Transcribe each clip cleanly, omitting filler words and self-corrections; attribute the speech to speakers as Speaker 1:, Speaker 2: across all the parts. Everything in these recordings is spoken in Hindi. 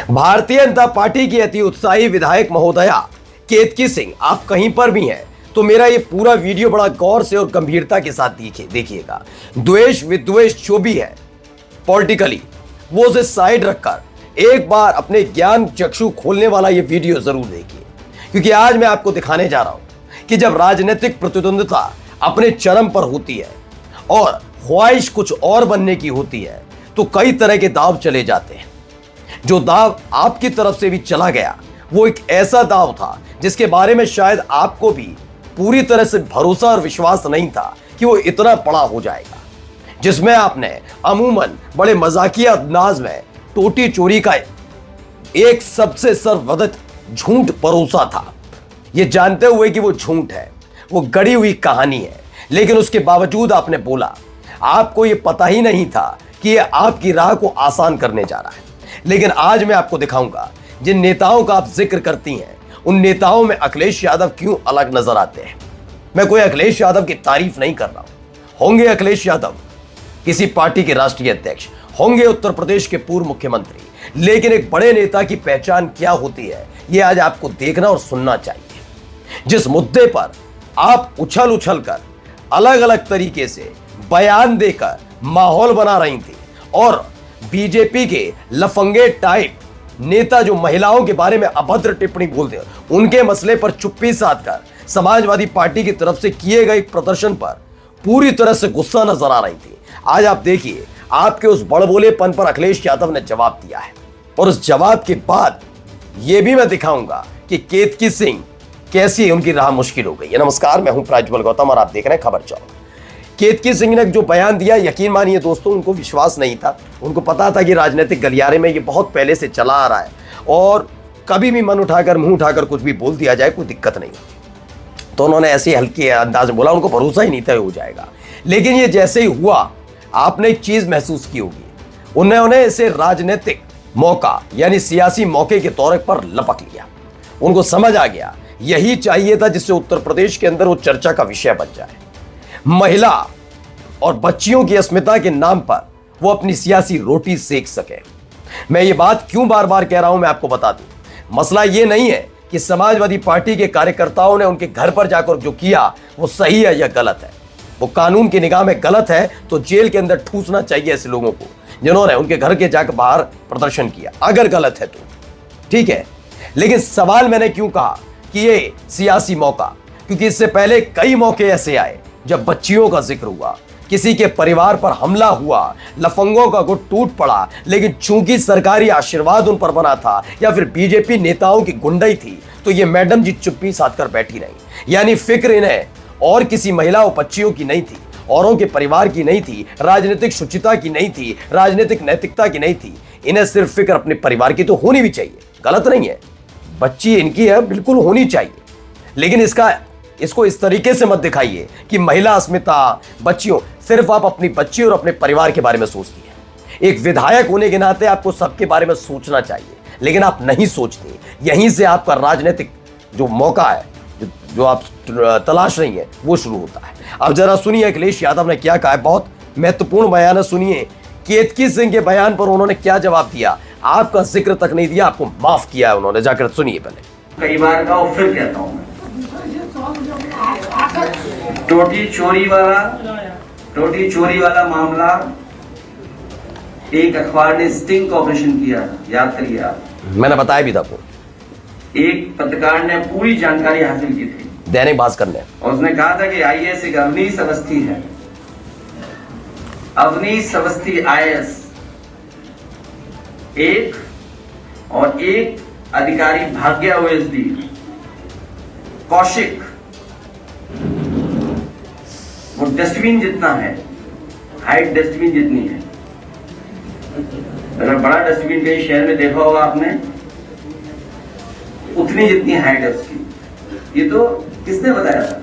Speaker 1: भारतीय जनता पार्टी की अति उत्साही विधायक महोदया केतकी सिंह, आप कहीं पर भी हैं तो मेरा ये पूरा वीडियो बड़ा गौर से और गंभीरता के साथ देखिएगा। द्वेष विद्वेष जो भी है पॉलिटिकली, वो उसे साइड रखकर एक बार अपने ज्ञान चक्षु खोलने वाला ये वीडियो जरूर देखिए, क्योंकि आज मैं आपको दिखाने जा रहा हूं कि जब राजनीतिक प्रतिद्वंदिता अपने चरम पर होती है और ख्वाहिश कुछ और बनने की होती है तो कई तरह के दाव चले जाते हैं। जो दाव आपकी तरफ से भी चला गया वो एक ऐसा दाव था जिसके बारे में शायद आपको भी पूरी तरह से भरोसा और विश्वास नहीं था कि वो इतना बड़ा हो जाएगा, जिसमें आपने अमूमन बड़े मजाकिया अंदाज में टोटी चोरी का एक सबसे सर्वविदित झूठ परोसा था, ये जानते हुए कि वो झूठ है, वो गढ़ी हुई कहानी है, लेकिन उसके बावजूद आपने बोला। आपको ये पता ही नहीं था कि ये आपकी राह को आसान करने जा रहा है। लेकिन आज मैं आपको दिखाऊंगा जिन नेताओं का आप जिक्र करती हैं उन नेताओं में अखिलेश यादव क्यों अलग नजर आते हैं। मैं कोई अखिलेश यादव की तारीफ नहीं कर रहा हूं। होंगे अखिलेश यादव किसी पार्टी के राष्ट्रीय अध्यक्ष, होंगे उत्तर प्रदेश के पूर्व मुख्यमंत्री, लेकिन एक बड़े नेता की पहचान क्या होती है यह आज आपको देखना और सुनना चाहिए। जिस मुद्दे पर आप उछल उछल कर अलग अलग तरीके से बयान देकर माहौल बना रही थी और बीजेपी के लफंगे टाइप नेता जो महिलाओं के बारे में अभद्र टिप्पणी बोलते हैं, उनके मसले पर चुप्पी साध कर समाजवादी पार्टी की तरफ से किए गए प्रदर्शन पर पूरी तरह से गुस्सा नजर आ रही थी। आज आप देखिए, आपके उस बड़बोलेपन पर अखिलेश यादव ने जवाब दिया है और उस जवाब के बाद यह भी मैं दिखाऊंगा कि केतकी सिंह कैसी उनकी राह मुश्किल हो गई है। नमस्कार, मैं हूं प्राज्वल गौतम और आप देख रहे हैं खबर चौक। केतकी सिंह ने जो बयान दिया, यकीन मानिए दोस्तों, उनको विश्वास नहीं था। उनको पता था कि राजनीतिक गलियारे में ये बहुत पहले से चला आ रहा है और कभी भी मन उठाकर मुंह उठाकर कुछ भी बोल दिया जाए कोई दिक्कत नहीं होती। तो उन्होंने ऐसे हल्के अंदाज में बोला, उनको भरोसा ही नहीं था हो जाएगा। लेकिन ये जैसे ही हुआ आपने एक चीज महसूस की होगी, उन्होंने इसे राजनीतिक मौका यानी सियासी मौके के तौर पर लपक लिया। उनको समझ आ गया यही चाहिए था जिससे उत्तर प्रदेश के अंदर वो चर्चा का विषय बन जाए। महिला और बच्चियों की अस्मिता के नाम पर वो अपनी सियासी रोटी सेक सके। मैं ये बात क्यों बार बार कह रहा हूं मैं आपको बता दूं। मसला ये नहीं है कि समाजवादी पार्टी के कार्यकर्ताओं ने उनके घर पर जाकर जो किया वो सही है या गलत है। वो कानून की निगाह में गलत है तो जेल के अंदर ठूसना चाहिए ऐसे लोगों को जिन्होंने उनके घर के जाकर बाहर प्रदर्शन किया। अगर गलत है तो ठीक है, लेकिन सवाल मैंने क्यों कहा कि ये सियासी मौका, क्योंकि इससे पहले कई मौके ऐसे आए जब बच्चियों का जिक्र हुआ, किसी के परिवार पर हमला हुआ, लफंगों का गुट टूट पड़ा, लेकिन चूंकि सरकारी आशीर्वाद उन पर बना था या फिर बीजेपी नेताओं की गुंडई थी तो ये मैडम जी चुप्पी साध कर बैठी रही। यानी फिक्र इन्हें और किसी महिला और बच्चियों की नहीं थी, औरों के परिवार की नहीं थी, राजनीतिक शुचिता की नहीं थी, राजनीतिक नैतिकता की नहीं थी। इन्हें सिर्फ फिक्र अपने परिवार की तो होनी भी चाहिए, गलत नहीं है, बच्ची इनकी है, बिल्कुल होनी चाहिए। लेकिन इसको इस तरीके से मत दिखाइए कि महिला अस्मिता, बच्चियों, सिर्फ आप अपनी बच्ची और अपने परिवार के बारे में सोचती हैं। एक विधायक होने के नाते आपको सबके बारे में सोचना चाहिए, लेकिन आप नहीं सोचते। यहीं से आपका राजनीतिक जो मौका है, जो आप तलाश रही हैं, वो शुरू होता है। अब जरा सुनिए अखिलेश यादव ने क्या कहा है, बहुत महत्वपूर्ण बयान है। सुनिए केतकी सिंह के बयान पर उन्होंने क्या जवाब दिया। आपका जिक्र तक नहीं दिया, आपको माफ किया है उन्होंने, जाकर सुनिए पहले।
Speaker 2: कई बार का फिर कहता हूं मैं, टोटी चोरी वाला मामला एक अखबार ने स्टिंग ऑपरेशन किया, याद करिए आप।
Speaker 1: मैंने बताया भी था आपको।
Speaker 2: एक पत्रकार ने पूरी जानकारी हासिल की थी,
Speaker 1: दैनिक भास्कर ने,
Speaker 2: और उसने कहा था कि आईएएस एक अवनीश अवस्थी है। अवनीश अवस्थी आईएएस एक और एक अधिकारी भाग्या ओएसडी कौशिक, वो डस्टबिन जितना है, हाइट डस्टबिन जितनी है। अगर बड़ा डस्टबिन कहीं शहर में देखा होगा आपने, उतनी जितनी हाइट है उसकी। ये तो किसने बताया था?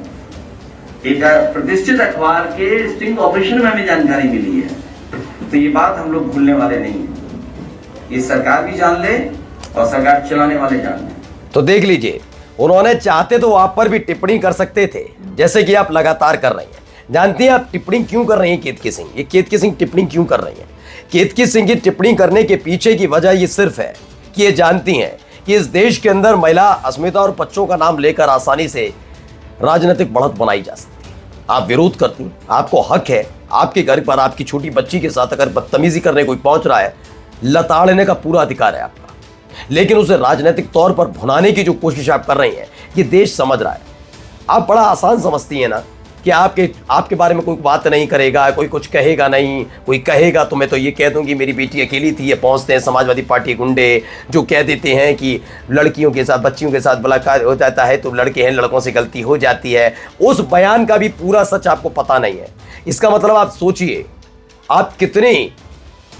Speaker 2: एक प्रतिष्ठित अखबार के स्टिंग ऑपरेशन में हमें जानकारी मिली है। तो ये बात हम लोग भूलने वाले नहीं है, ये सरकार भी जान ले और सरकार चलाने वाले जान ले।
Speaker 1: तो देख लीजिए, उन्होंने चाहते तो आप पर भी टिप्पणी कर सकते थे, जैसे कि आप लगातार कर रही हैं। जानती हैं आप टिप्पणी क्यों कर रही हैं केतकी सिंह? ये केतकी सिंह टिप्पणी क्यों कर रही हैं? केतकी सिंह की टिप्पणी करने के पीछे की वजह ये सिर्फ है कि ये जानती हैं कि इस देश के अंदर महिला अस्मिता और बच्चों का नाम लेकर आसानी से राजनीतिक बढ़त बनाई जा सकती है। आप विरोध करती, आपको हक है, आपके घर पर आपकी छोटी बच्ची के साथ अगर बदतमीजी करने कोई पहुंच रहा है, लताड़ने का पूरा अधिकार है आपका, लेकिन उसे राजनीतिक तौर पर भुनाने की जो कोशिश आप कर रही हैं, ये देश समझ रहा है। आप बड़ा आसान समझती हैं ना कि आपके बारे में कोई बात नहीं करेगा, कोई कुछ कहेगा नहीं, कोई कहेगा तो मैं तो ये कह दूंगी मेरी बेटी अकेली थी। ये पहुंचते हैं समाजवादी पार्टी गुंडे जो कह देते हैं कि लड़कियों के साथ, बच्चियों के साथ बलात्कार हो जाता है तो लड़के हैं, लड़कों से गलती हो जाती है। उस बयान का भी पूरा सच आपको पता नहीं है। इसका मतलब आप सोचिए आप कितने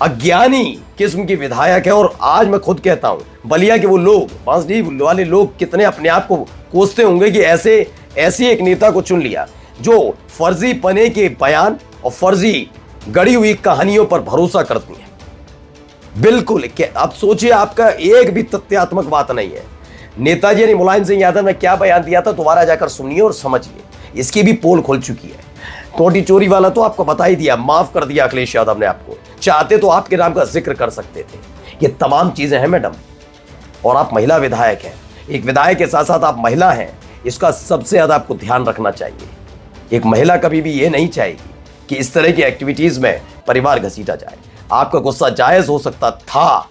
Speaker 1: अज्ञानी किस्म की विधायक है। और आज मैं खुद कहता हूं बलिया के वो लोग, बांसडीह वाले लोग कितने अपने आप को कोसते होंगे कि ऐसे एक नेता को चुन लिया जो फर्जी पने के बयान और फर्जी गढ़ी हुई कहानियों पर भरोसा करती हैं। बिल्कुल, आप सोचिए आपका एक भी तथ्यात्मक बात नहीं है। नेताजी ने मुलायम सिंह यादव ने क्या बयान दिया था, दोबारा जाकर सुनिए और समझिए। इसकी भी पोल खुल चुकी है। टोटी चोरी वाला तो आपको बता ही दिया, माफ कर दिया अखिलेश यादव ने आपको। चाहते तो आपके नाम का जिक्र कर सकते थे। ये तमाम चीजें हैं मैडम, और आप महिला विधायक हैं। एक विधायक के साथ साथ आप महिला हैं, इसका सबसे ज्यादा आपको ध्यान रखना चाहिए। एक महिला कभी भी ये नहीं चाहेगी कि इस तरह की एक्टिविटीज में परिवार घसीटा जाए। आपका गुस्सा जायज हो सकता था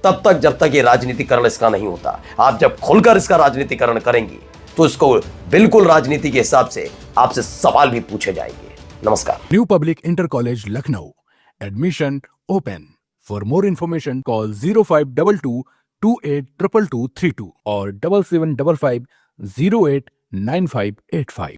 Speaker 1: तब तक जब तक ये राजनीतिकरण इसका नहीं होता। आप जब खुलकर इसका राजनीतिकरण करेंगी तो इसको बिल्कुल राजनीति के हिसाब से आपसे सवाल भी पूछे जाएंगे। नमस्कार।
Speaker 3: New public inter college Lucknow, admission open. For more information call 0522 282232 और 7755 089585।